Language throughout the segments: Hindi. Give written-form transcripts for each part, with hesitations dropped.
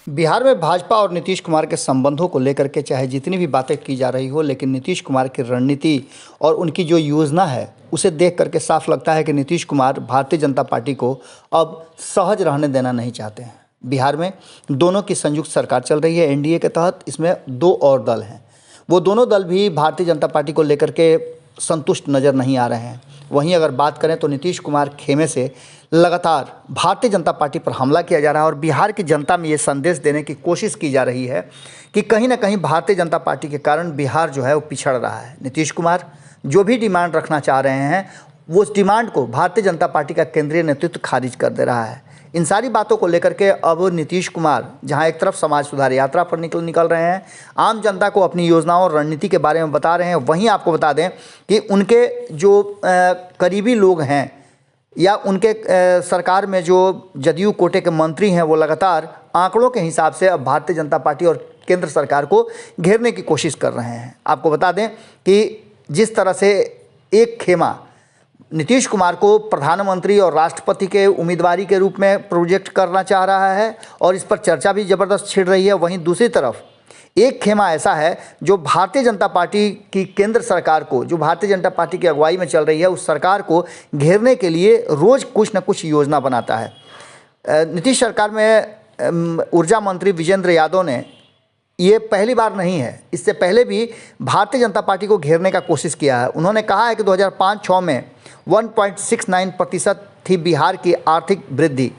बिहार में भाजपा और नीतीश कुमार के संबंधों को लेकर के चाहे जितनी भी बातें की जा रही हो, लेकिन नीतीश कुमार की रणनीति और उनकी जो योजना है उसे देख करके साफ लगता है कि नीतीश कुमार भारतीय जनता पार्टी को अब सहज रहने देना नहीं चाहते हैं। बिहार में दोनों की संयुक्त सरकार चल रही है एनडीए के तहत। इसमें दो और दल हैं, वो दोनों दल भी भारतीय जनता पार्टी को लेकर के संतुष्ट नज़र नहीं आ रहे हैं। वहीं अगर बात करें तो नीतीश कुमार खेमे से लगातार भारतीय जनता पार्टी पर हमला किया जा रहा है और बिहार की जनता में ये संदेश देने की कोशिश की जा रही है कि कहीं ना कहीं भारतीय जनता पार्टी के कारण बिहार जो है वो पिछड़ रहा है। नीतीश कुमार जो भी डिमांड रखना चाह रहे हैं वो उस डिमांड को भारतीय जनता पार्टी का केंद्रीय नेतृत्व खारिज कर दे रहा है। इन सारी बातों को लेकर के अब नीतीश कुमार जहां एक तरफ समाज सुधार यात्रा पर निकल रहे हैं, आम जनता को अपनी योजनाओं और रणनीति के बारे में बता रहे हैं, वहीं आपको बता दें कि उनके जो करीबी लोग हैं या उनके सरकार में जो जदयू कोटे के मंत्री हैं वो लगातार आंकड़ों के हिसाब से अब भारतीय जनता पार्टी और केंद्र सरकार को घेरने की कोशिश कर रहे हैं। आपको बता दें कि जिस तरह से एक खेमा नीतीश कुमार को प्रधानमंत्री और राष्ट्रपति के उम्मीदवारी के रूप में प्रोजेक्ट करना चाह रहा है और इस पर चर्चा भी ज़बरदस्त छिड़ रही है, वहीं दूसरी तरफ एक खेमा ऐसा है जो भारतीय जनता पार्टी की केंद्र सरकार को, जो भारतीय जनता पार्टी की अगुवाई में चल रही है, उस सरकार को घेरने के लिए रोज़ कुछ न कुछ योजना बनाता है। नीतीश सरकार में ऊर्जा मंत्री विजेंद्र यादव ने, ये पहली बार नहीं है, इससे पहले भी भारतीय जनता पार्टी को घेरने का कोशिश किया है। उन्होंने कहा है कि 2005-06 में 1.69% थी बिहार की आर्थिक वृद्धि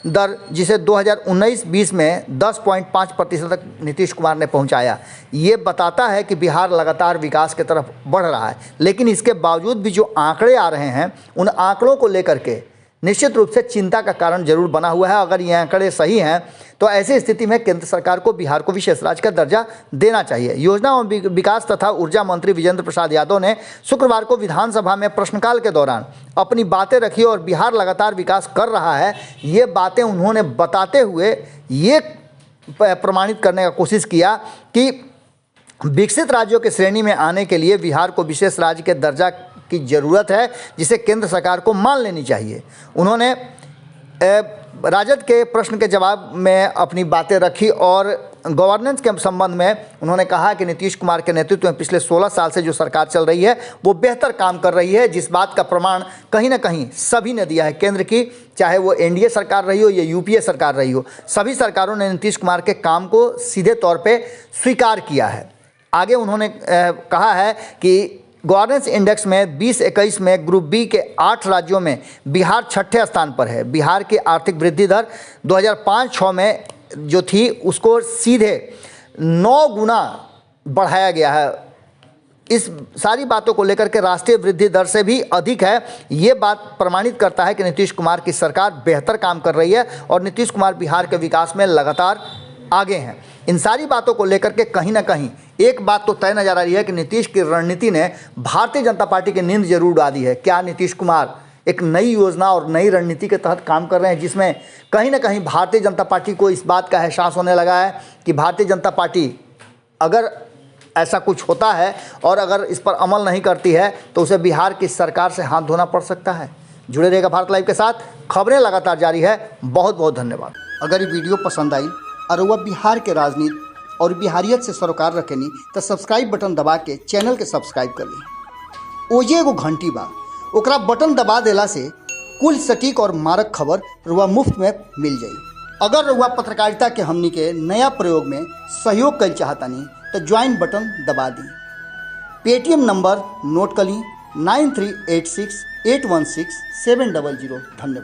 दर, जिसे 2019-20 में 10.5% तक नीतीश कुमार ने पहुंचाया। ये बताता है कि बिहार लगातार विकास की तरफ बढ़ रहा है। लेकिन इसके बावजूद भी जो आंकड़े आ रहे हैं, उन आंकड़ों को लेकर के निश्चित रूप से चिंता का कारण जरूर बना हुआ है। अगर ये आंकड़े सही हैं तो ऐसी स्थिति में केंद्र सरकार को बिहार को विशेष राज्य का दर्जा देना चाहिए। योजना एवं विकास तथा ऊर्जा मंत्री विजेंद्र प्रसाद यादव ने शुक्रवार को विधानसभा में प्रश्नकाल के दौरान अपनी बातें रखी और बिहार लगातार विकास कर रहा है, ये बातें उन्होंने बताते हुए ये प्रमाणित करने का कोशिश किया कि विकसित राज्यों की श्रेणी में आने के लिए बिहार को विशेष राज्य के दर्जा की ज़रूरत है, जिसे केंद्र सरकार को मान लेनी चाहिए। उन्होंने राजद के प्रश्न के जवाब में अपनी बातें रखी और गवर्नेंस के संबंध में उन्होंने कहा कि नीतीश कुमार के नेतृत्व में पिछले 16 साल से जो सरकार चल रही है वो बेहतर काम कर रही है, जिस बात का प्रमाण कहीं ना कहीं सभी ने दिया है। केंद्र की, चाहे वो एनडीए सरकार रही हो या यूपीए सरकार रही हो, सभी सरकारों ने नीतीश कुमार के काम को सीधे तौर पर स्वीकार किया है। आगे उन्होंने कहा है कि गवर्नेंस इंडेक्स में 2021 में ग्रुप बी के 8 राज्यों में बिहार छठे स्थान पर है। बिहार की आर्थिक वृद्धि दर 2005-06 में जो थी उसको सीधे 9 गुना बढ़ाया गया है। इस सारी बातों को लेकर के राष्ट्रीय वृद्धि दर से भी अधिक है। ये बात प्रमाणित करता है कि नीतीश कुमार की सरकार बेहतर काम कर रही है और नीतीश कुमार बिहार के विकास में लगातार आगे हैं। इन सारी बातों को लेकर के कहीं ना कहीं एक बात तो तय नजर आ रही है कि नीतीश की रणनीति ने भारतीय जनता पार्टी की नींद जरूर उड़ा दी है। क्या नीतीश कुमार एक नई योजना और नई रणनीति के तहत काम कर रहे हैं, जिसमें कहीं ना कहीं भारतीय जनता पार्टी को इस बात का एहसास होने लगा है कि भारतीय जनता पार्टी अगर ऐसा कुछ होता है और अगर इस पर अमल नहीं करती है तो उसे बिहार की सरकार से हाथ धोना पड़ सकता है। जुड़े रहेगा भारत लाइव के साथ, खबरें लगातार जारी है। बहुत बहुत धन्यवाद। अगर ये वीडियो पसंद आई और वह बिहार के राजनीति और बिहारियत से सरोकार रखेनी तो सब्सक्राइब बटन दबा के चैनल के सब्सक्राइब कर ली। ओजे एगो घंटी बा, ओकरा बटन दबा देला से कुल सटीक और मारक खबर रुआ मुफ्त में मिल जाई। अगर रुआ पत्रकारिता के हमनी के नया प्रयोग में सहयोग कर चाहतानी तो ज्वाइन बटन दबा दी। पेटीएम नंबर नोट कर ली 9386816700। धन्यवाद।